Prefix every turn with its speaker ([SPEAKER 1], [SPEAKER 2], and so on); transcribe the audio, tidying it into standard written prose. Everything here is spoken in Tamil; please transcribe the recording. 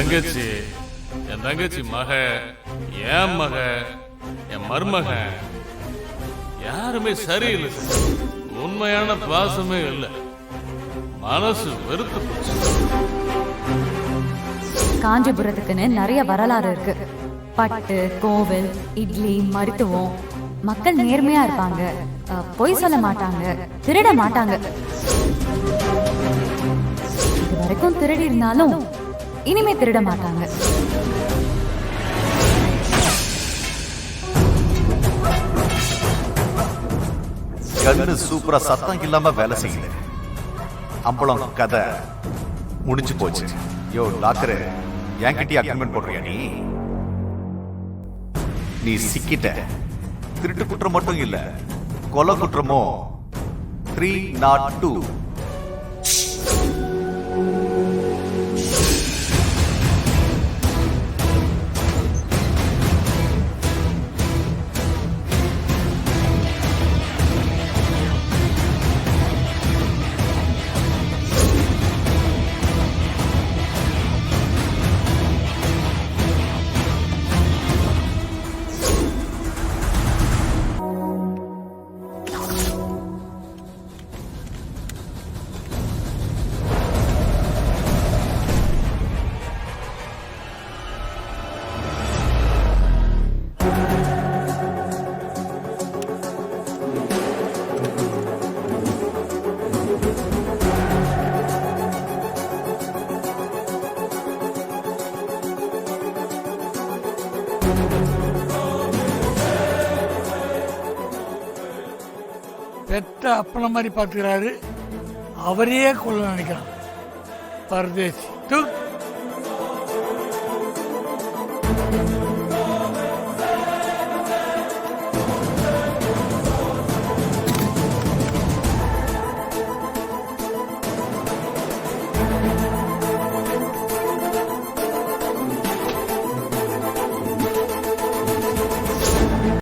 [SPEAKER 1] தங்கச்சி, என் தங்கச்சி மக, என் மக, என் மருமக யாருமே சரியில்லை. உண்மையான பாசமே இல்லை. மனசு வெறுத்து போச்சு.
[SPEAKER 2] காஞ்சிபுரத்துக்குன்னு நிறைய வரலாறு இருக்கு. பட்டு, கோவில், இட்லி, மருத்துவம். மக்கள் நேர்மையா இருப்பாங்க, பொய் சொல்ல மாட்டாங்க, திருட மாட்டாங்க. இது வரைக்கும் திருடி இருந்தாலும் இனிமே திருட மாட்டாங்க.
[SPEAKER 3] கண்ணு சூப்பரா சத்தம் இல்லாம வேலை செய்யல. அம்பளம் கதை முடிஞ்சு போச்சு. யோ டாக்டர், என்கிட்டயே அக்ரிமெண்ட் போடுறியா? நீ சிக்கிட்ட. திருட்டு குற்றம் மட்டும் இல்ல, கொலை குற்றமோ 302.
[SPEAKER 4] பெத்த அப்பன மாதிரி பார்த்துக்கிறாரு, அவரையே கொள்ள நினைக்கிறான் பரதேசி.